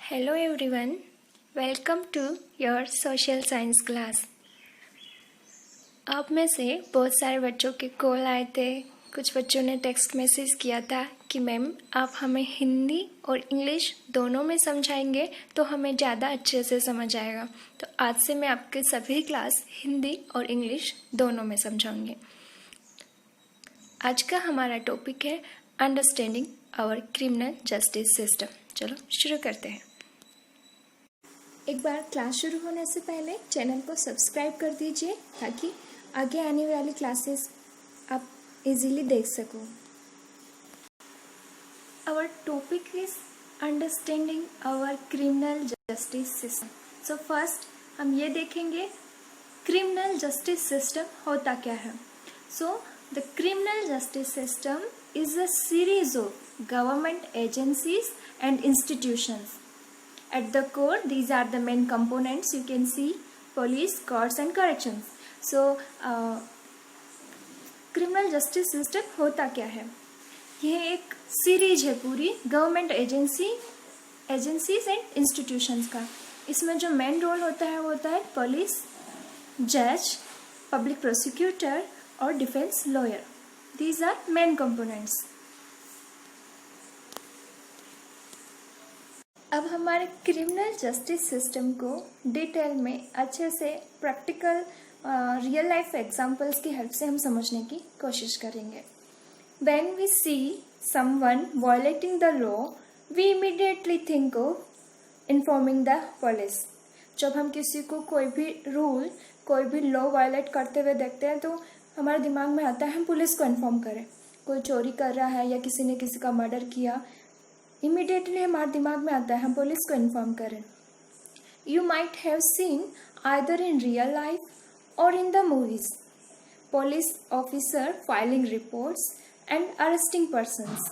Hello everyone, welcome to your social science class। आप में से बहुत सारे बच्चों के कॉल आए थे। कुछ बच्चों ने टेक्स्ट मैसेज किया था कि मैम आप हमें हिंदी और इंग्लिश दोनों में समझाएंगे तो हमें ज़्यादा अच्छे से समझ आएगा। तो आज से मैं आपके सभी क्लास हिंदी और इंग्लिश दोनों में समझाऊंगी। आज का हमारा टॉपिक है understanding our criminal justice system. चलो शुरू करते हैं। एक बार क्लास शुरू होने से पहले चैनल को सब्सक्राइब कर दीजिए ताकि आगे आने वाली क्लासेस आप इजीली देख सको। Our topic is understanding our criminal justice system. So first हम ये देखेंगे क्रिमिनल जस्टिस सिस्टम होता क्या है। So the criminal justice system is a series of government agencies and institutions. At the core, these are the main components. You can see police, courts and corrections. So, criminal justice system होता क्या है? यह एक series है पूरी government agencies and institutions का। इसमें जो मेन रोल होता है वो होता है पुलिस, जज, पब्लिक प्रोसिक्यूटर और defence lawyer. These are main components. अब हमारे क्रिमिनल जस्टिस सिस्टम को डिटेल में अच्छे से प्रैक्टिकल रियल लाइफ एग्जांपल्स की हेल्प से हम समझने की कोशिश करेंगे। When we see someone violating the law, we immediately think of informing the police. जब हम किसी को कोई भी रूल, कोई भी लॉ वायलेट करते हुए देखते हैं तो हमारे दिमाग में आता है हम पुलिस को इन्फॉर्म करें। कोई चोरी कर रहा है या किसी ने किसी का मर्डर किया, इमीडिएटली हमारे दिमाग में आता है हम पुलिस को इन्फॉर्म करें। You might have seen either in real life or in the movies police officer filing reports and arresting persons.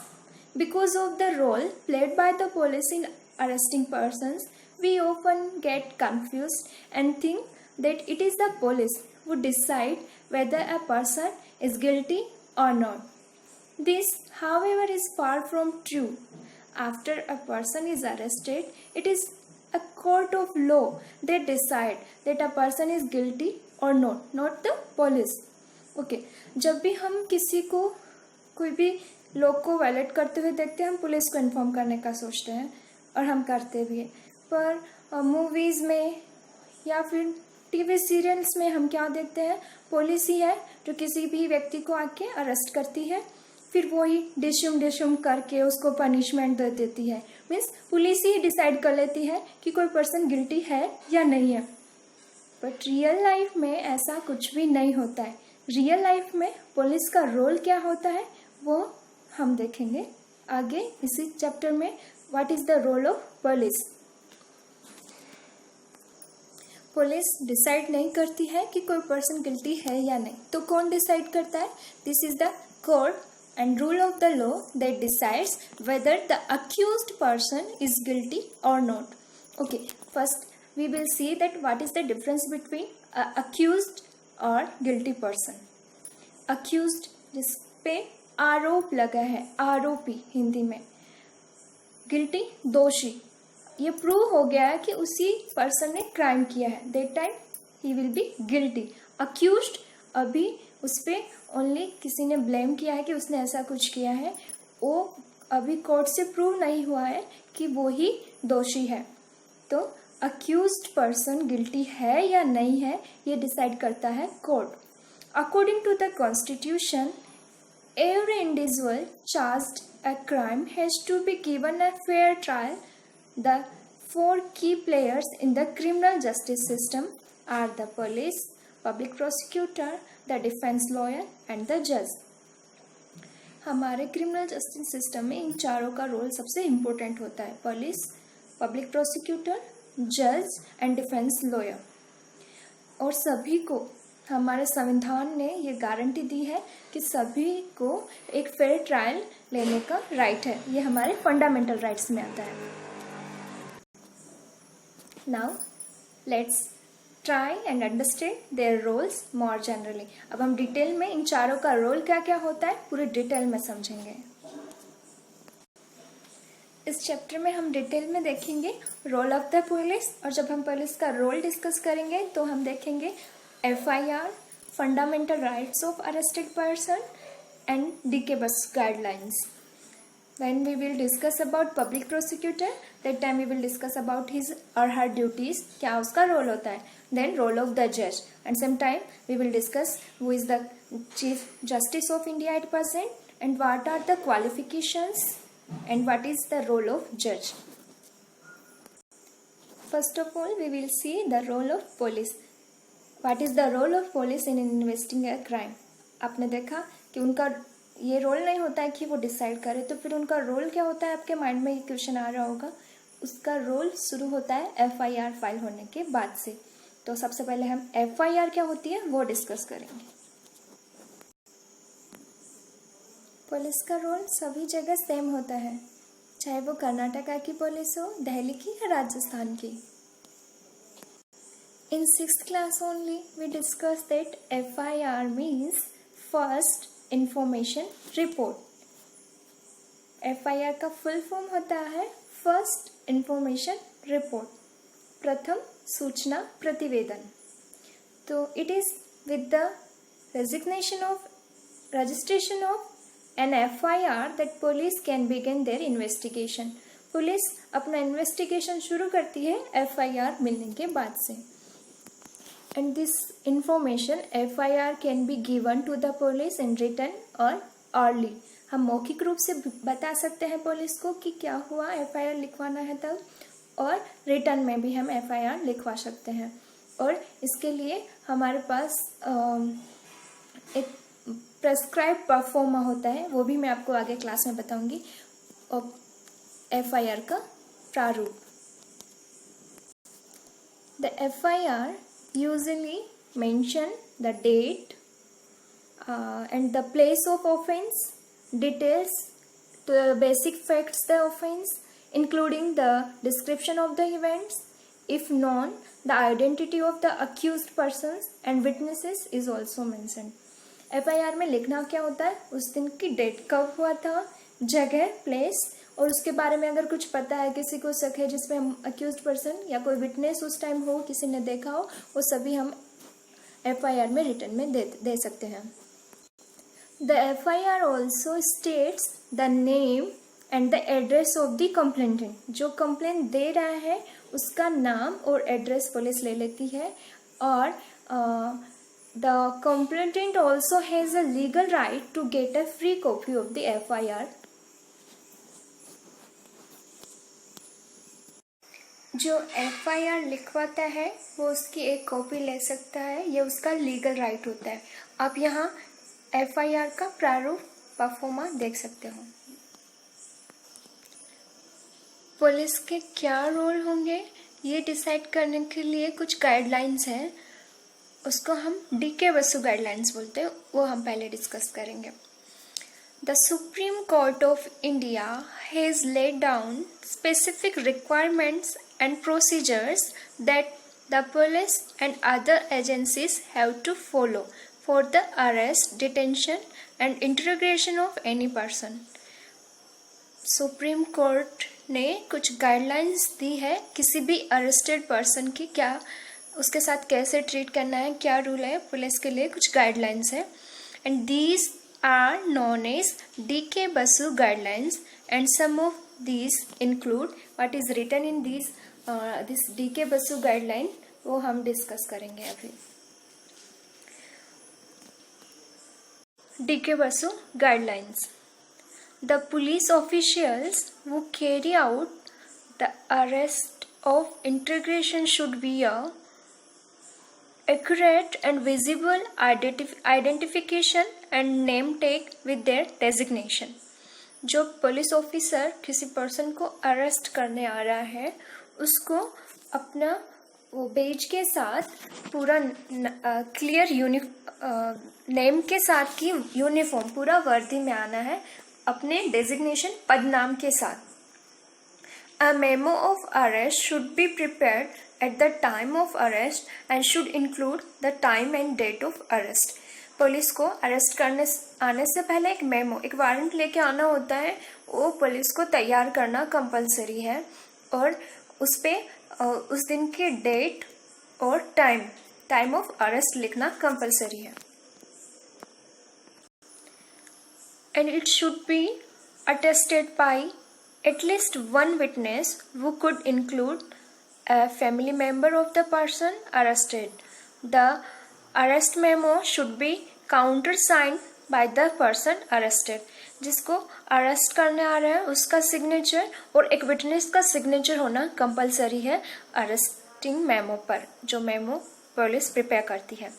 Because of the role played by the police in arresting persons, we often get confused and think that it is the police who decide whether a person is guilty or not. This, however, is far from true. After a person is arrested, it is a court of law that decide that a person is guilty or not the police. Okay, जब भी हम किसी को कोई भी law को violet करते हुए देखते हैं हम पुलिस को इन्फॉर्म करने का सोचते हैं और हम करते भी हैं। पर मूवीज़ में या फिर टीवी सीरियल्स में हम क्या देखते हैं, पुलिस ही है जो किसी भी व्यक्ति को आके अरेस्ट करती है, फिर वो ही डिशुम करके उसको पनिशमेंट दे देती है। मीन्स पुलिस ही डिसाइड कर लेती है कि कोई पर्सन गिल्टी है या नहीं है। बट रियल लाइफ में ऐसा कुछ भी नहीं होता है। रियल लाइफ में पुलिस का रोल क्या होता है वो हम देखेंगे आगे इसी चैप्टर में। What is the role of police? Police decide नहीं करती है कि कोई पर्सन गिल्टी है या नहीं, तो कौन डिसाइड करता है? This is the court and rule of the law that decides whether the accused person is guilty or not. Okay, first we will see that what is the difference between accused और guilty person. Accused जिस पे आरोप लगा है, आरोपी हिंदी में। guilty दोषी, ये प्रूव हो गया है कि उसी पर्सन ने क्राइम किया है, that time he will be guilty. Accused अभी उस पर ओनली किसी ने ब्लेम किया है कि उसने ऐसा कुछ किया है, वो अभी कोर्ट से प्रूव नहीं हुआ है कि वो ही दोषी है। तो अक्यूज्ड पर्सन गिल्टी है या नहीं है ये डिसाइड करता है court. According to the constitution, every individual charged a crime has to be given a fair trial. The 4 key players in the criminal justice system are the police, public prosecutor, the defense lawyer and the judge. हमारे criminal justice system में इन चारों का role सबसे important होता है, police, public prosecutor, जज and defence lawyer. और सभी को हमारे संविधान ने ये गारंटी दी है कि सभी को एक फेयर ट्रायल लेने का राइट है। ये हमारे फंडामेंटल राइट्स में आता है। Now let's try and understand their roles more generally. अब हम डिटेल में इन चारों का रोल क्या क्या होता है पूरे डिटेल में समझेंगे। इस चैप्टर में हम डिटेल में देखेंगे रोल ऑफ द पुलिस, और जब हम पुलिस का रोल डिस्कस करेंगे तो हम देखेंगे FIR, fundamental rights of arrested person and DK बस guidelines. When we will discuss about public prosecutor, that time we will discuss about his or her duties, क्या उसका रोल होता है. Then role of the judge, and sometime we will discuss who is the Chief Justice of India at present and what are the qualifications and what is the role of judge. First of all, we will see the role of police. What is the role of police in investigating a crime? आपने देखा कि उनका ये role नहीं होता है कि वो डिसाइड करे, तो फिर उनका रोल क्या होता है? आपके माइंड में ये क्वेश्चन आ रहा होगा. उसका रोल शुरू होता है FIR फाइल होने के बाद से. तो सबसे पहले हम FIR क्या होती है वो डिस्कस करेंगे. पुलिस का रोल सभी जगह सेम होता है, चाहे वो कर्नाटका की पुलिस हो, दिल्ली की या राजस्थान की. In 6th class only we discussed that FIR means first information report. FIR का फुल फॉर्म होता है फर्स्ट इंफॉर्मेशन रिपोर्ट, प्रथम सूचना प्रतिवेदन. तो it is with the registration of an FIR that police can begin their investigation. Police अपना investigation शुरू करती है FIR मिलने के बाद से. And this information FIR can be given to the police in written or orally. हम मौखिक रूप से बता सकते हैं पुलिस को कि क्या हुआ, FIR लिखवाना है तब, और रिटर्न में भी हम FIR लिखवा सकते हैं. और इसके लिए हमारे पास एक प्रेस्क्राइब परफॉर्मा होता है, वो भी मैं आपको आगे क्लास में बताऊंगी. और FIR का प्रारूप. The FIR usually mention the date and the place of offense, details the basic facts the offense, including the description of the events, if known the identity of the accused persons and witnesses is also mentioned. FIR में लिखना क्या होता है? उस दिन की date, कब हुआ था, जगह, प्लेस, और उसके बारे में अगर कुछ पता है, किसी को शक है जिसमें हम अक्यूज्ड पर्सन या कोई विटनेस उस टाइम हो, किसी ने देखा हो, वो सभी हम FIR में रिटर्न में दे सकते हैं. The FIR also states the name and the address of the complainant. जो कंप्लेंट दे रहा है उसका नाम और एड्रेस पुलिस ले लेती है. और the complainant also has a legal right to get a free copy of the FIR. जो FIR लिखवाता है वो उसकी एक कॉपी ले सकता है, ये उसका लीगल राइट होता है. आप यहाँ FIR का प्रारूप परफॉर्मा देख सकते हो. पुलिस के क्या रोल होंगे ये डिसाइड करने के लिए कुछ गाइडलाइंस हैं, उसको हम DK बसु गाइडलाइंस बोलते हैं, वो हम पहले डिस्कस करेंगे. The Supreme Court of India has laid down specific requirements and procedures that the police and other agencies have to follow for the arrest, detention and interrogation of any person. Supreme court ने कुछ guidelines दी है किसी भी arrested person की, क्या उसके साथ कैसे ट्रीट करना है, क्या रूल है. पुलिस के लिए कुछ गाइडलाइंस है. And these are known as DK Basu guidelines, and some of these include what is written in these this DK Basu guideline, वो हम डिस्कस करेंगे अभी. DK Basu guidelines. The police officials who carry out the arrest of interrogation should wear accurate and visible identification and name tag with their designation. जो police officer किसी person को arrest करने आ रहा है उसको अपना वो बेज के साथ पूरा क्लियर नेम के साथ की यूनिफॉर्म पूरा वर्दी में आना है, अपने डेजिग्नेशन पद नाम के साथ. A memo of arrest should be prepared at the time of arrest and should include the time and date of arrest. Police को अरेस्ट करने आने से पहले एक मेमो, एक वारंट लेके आना होता है, वो पुलिस को तैयार करना कंपलसरी है और उस पे उस दिन की डेट और टाइम ऑफ अरेस्ट लिखना कंपलसरी है। And it should be attested bye at least one witness who could include a family member of the person arrested. The arrest memo should be countersigned by the person arrested. जिसको arrest करने आ रहा है उसका signature और एक witness का signature होना compulsory है अरेस्टिंग मेमो पर, जो मेमो पुलिस प्रिपेयर करती है।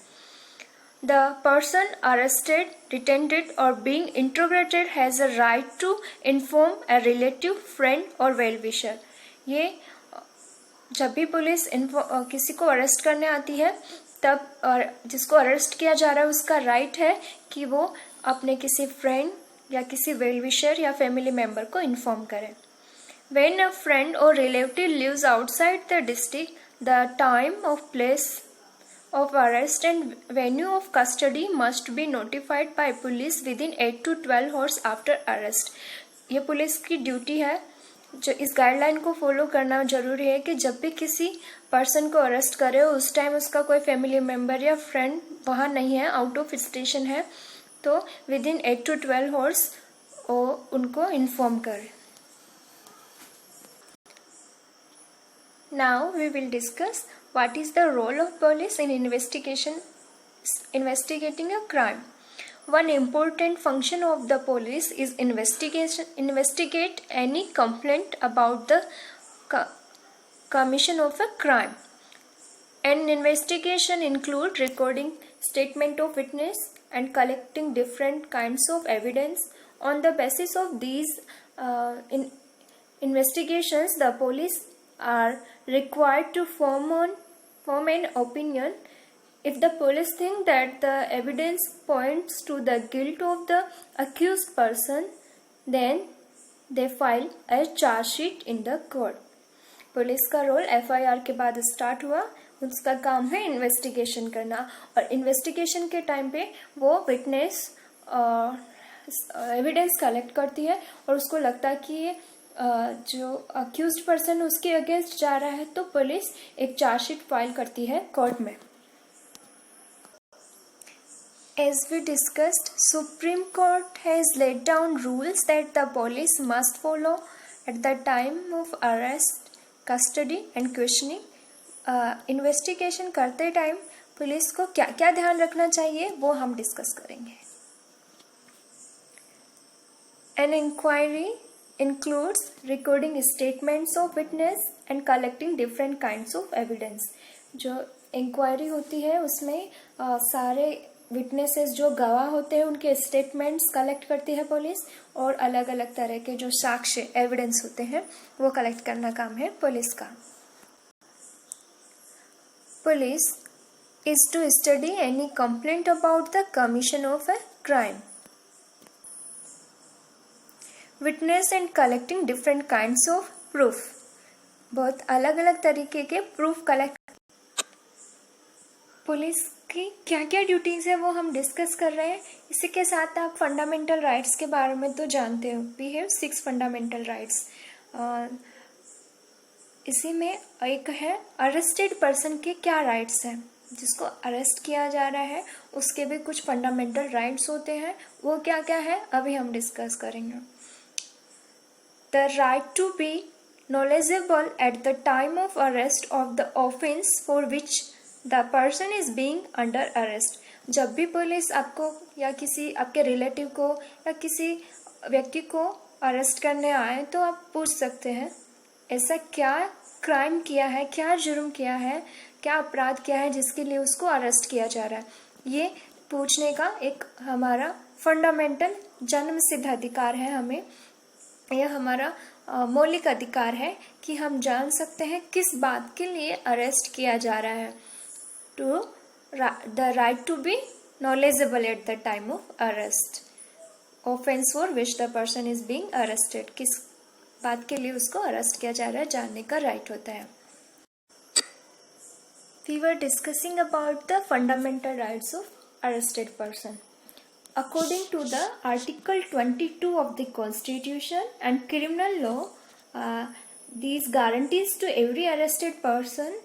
The person arrested, detained or being interrogated has a right to inform a relative, friend or well-wisher. ये जब भी पुलिस किसी को अरेस्ट करने आती है तब जिसको अरेस्ट किया जा रहा है उसका राइट है कि वो अपने किसी फ्रेंड या किसी वेल विशर या फैमिली मेंबर को इन्फॉर्म करे। When a friend or relative lives outside the district, the time of place of arrest and venue of custody must be notified by police within 8 to 12 hours after arrest. ये police की duty है, जो इस guideline को follow करना जरूरी है कि जब भी किसी पर्सन को अरेस्ट करे उस टाइम उसका कोई फैमिली मेंबर या फ्रेंड वहाँ नहीं है, आउट ऑफ स्टेशन है, तो विदिन 8 to 12 hours उनको इन्फॉर्म करे। Now we will discuss what is the role of police in investigating a crime. One important function of the police is investigate any complaint about the commission of a crime. An investigation includes recording statement of witness and collecting different kinds of evidence. On the basis of these investigations, the police are required to form an opinion. If the police think that the evidence points to the guilt of the accused person, then they file a charge sheet in the court. Police का role FIR के बाद start हुआ, उसका काम है investigation करना और investigation के टाइम पे वो विटनेस एविडेंस कलेक्ट करती है और उसको लगता है कि जो अक्यूज्ड पर्सन उसके अगेंस्ट जा रहा है तो पुलिस एक चार्जशीट फाइल करती है कोर्ट में। As we discussed, Supreme Court has laid down rules that the police must follow at the time of arrest, custody and questioning. Investigation करते टाइम पुलिस को क्या क्या ध्यान रखना चाहिए वो हम डिस्कस करेंगे। An inquiry includes recording statements of witness and collecting different kinds of evidence. जो इंक्वायरी होती है उसमें सारे विटनेसेस जो गवाह होते हैं उनके स्टेटमेंट्स कलेक्ट करती है पुलिस और अलग अलग तरह के जो साक्ष्य एविडेंस होते हैं वो कलेक्ट करना काम है पुलिस का। Police is to study any complaint about the commission of a crime. Witness and collecting different kinds of proof. बहुत अलग अलग तरीके के प्रूफ कलेक्ट। पुलिस की क्या क्या ड्यूटीज है वो हम डिस्कस कर रहे हैं। इसी के साथ आप फंडामेंटल राइट्स के बारे में तो जानते हो, वी हैव 6 फंडामेंटल राइट्स। इसी में एक है अरेस्टेड पर्सन के क्या राइट्स हैं, जिसको अरेस्ट किया जा रहा है उसके भी कुछ फंडामेंटल राइट्स होते हैं, वो क्या क्या है अभी हम डिस्कस करेंगे। The right to be knowledgeable at the time of arrest of the offense for which the person is being under arrest. जब भी पुलिस आपको या किसी आपके रिलेटिव को या किसी व्यक्ति को अरेस्ट करने आए तो आप पूछ सकते हैं ऐसा क्या क्राइम किया है, क्या जुर्म किया है, क्या अपराध किया है जिसके लिए उसको अरेस्ट किया जा रहा है। ये पूछने का एक हमारा फंडामेंटल जन्म सिद्ध अधिकार है, हमें यह हमारा मौलिक अधिकार है कि हम जान सकते हैं किस बात के लिए अरेस्ट किया जा रहा है। To the right to be knowledgeable at the time of arrest, offence for which the person is being arrested, किस बात के लिए उसको अरेस्ट किया जा रहा है जानने का राइट होता है। We were discussing about the fundamental rights of arrested person. According to the Article 22 of the Constitution and criminal law, these guarantees to every arrested person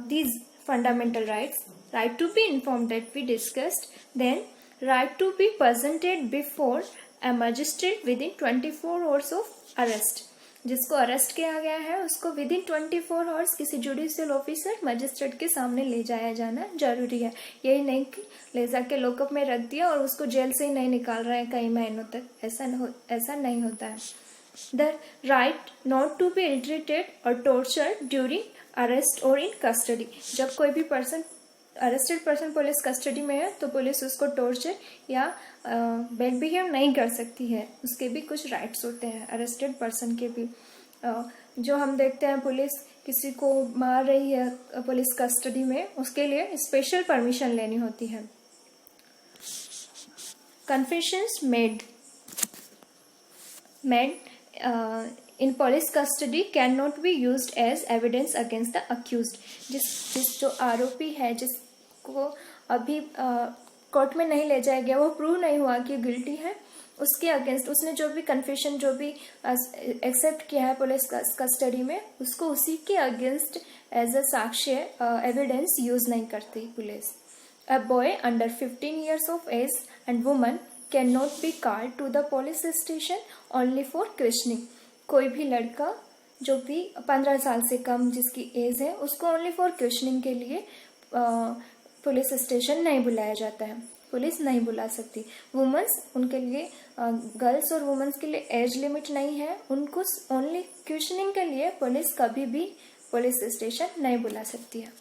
these fundamental rights: right to be informed that we discussed, then right to be presented before a magistrate within 24 hours of arrest. जिसको arrest किया गया है उसको with in 24 hours किसी judicial officer magistrate के सामने ले जाया जाना जरूरी है। यही नहीं कि ले जाके लॉकअप में रख दिया और उसको जेल से ही नहीं निकाल रहे हैं कई महीनों तक, ऐसा नहीं होता है। The right not to be ill treated or torture during arrest और इन कस्टडी। जब कोई भी person arrested person police custody में है तो पुलिस उसको टॉर्चर या बैड बिहेव नहीं कर सकती है। उसके भी कुछ राइट्स होते हैं अरेस्टेड पर्सन के भी। जो हम देखते हैं पुलिस किसी को मार रही है पुलिस कस्टडी में, उसके लिए स्पेशल परमिशन लेनी होती है। Confessions made in police custody cannot be used as evidence against the accused। जिस जो आरोपी है जिसको अभी कोर्ट में नहीं ले जाया गया, वो प्रूव नहीं हुआ कि गिल्टी है, उसके अगेंस्ट उसने जो भी कन्फेशन जो भी एक्सेप्ट किया है पुलिस कस्टडी में, उसको उसी के अगेंस्ट एज अ साक्ष्य एविडेंस यूज नहीं करती police. A boy under 15 years of age and woman cannot be called to the police station only for questioning। कोई भी लड़का जो भी 15 साल से कम जिसकी एज है उसको ओनली फॉर क्वेश्चनिंग के लिए पुलिस स्टेशन नहीं बुलाया जाता है, पुलिस नहीं बुला सकती। वुमेन्स, उनके लिए गर्ल्स और वुमेन्स के लिए एज लिमिट नहीं है, उनको ओनली क्वेश्चनिंग के लिए पुलिस कभी भी पुलिस स्टेशन नहीं बुला सकती है।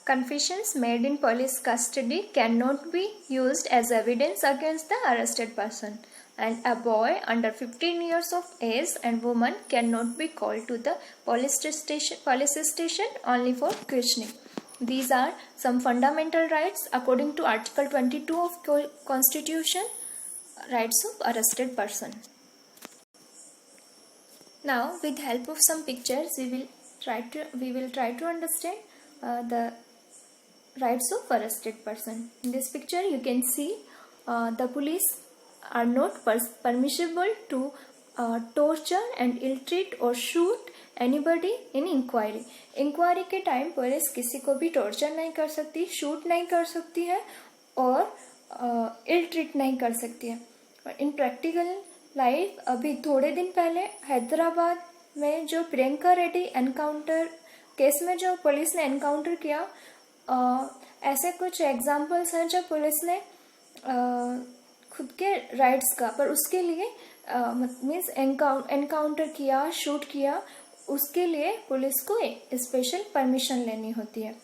Confessions made in police custody cannot be used as evidence against the arrested person, and a boy under 15 years of age and woman cannot be called to the police station only for questioning. These are some fundamental rights according to Article 22 of Constitution, rights of arrested person. Now, with help of some pictures, we will try to understand the rights of arrested person. In this picture you can see the police are not permissible to torture and ill-treat or shoot anybody in inquiry। Inquiry के time police किसी को भी torture नहीं कर सकती, shoot नहीं कर सकती है और इल ट्रीट नहीं कर सकती है। इन प्रैक्टिकल लाइफ अभी थोड़े दिन पहले हैदराबाद में जो प्रियंका रेड्डी एनकाउंटर केस में जो पुलिस ने एनकाउंटर किया, ऐसे कुछ एग्जाम्पल्स हैं जब पुलिस ने खुद के राइट्स का, पर उसके लिए मीन्स एनकाउंटर किया, शूट किया, उसके लिए पुलिस को स्पेशल परमिशन लेनी होती है।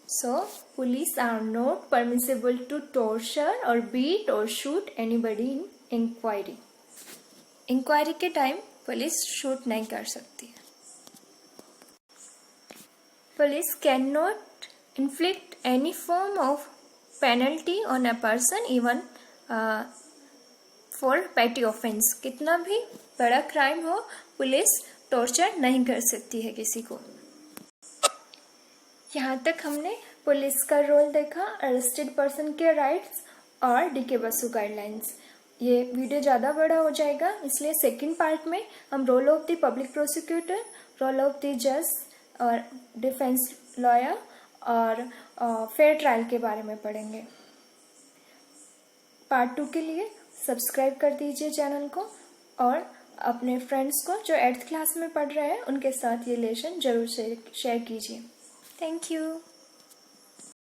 So police are not permissible to torture or beat or shoot anybody in inquiry. Inquiry के टाइम पुलिस शूट नहीं कर सकती है। Police cannot inflict any form of penalty on a person even for petty offense। कितना भी बड़ा crime हो police torture नहीं कर सकती है किसी को। यहाँ तक हमने पुलिस का रोल देखा, अरेस्टेड पर्सन के राइट्स और डीके बसु गाइडलाइंस। ये वीडियो ज़्यादा बड़ा हो जाएगा, इसलिए सेकंड पार्ट में हम role of the public prosecutor, role of the जज और डिफेंस लॉयर और फेयर ट्रायल के बारे में पढ़ेंगे। पार्ट 2 के लिए सब्सक्राइब कर दीजिए चैनल को और अपने फ्रेंड्स को जो 8th क्लास में पढ़ रहे हैं उनके साथ ये लेसन जरूर शेयर कीजिए। Thank you.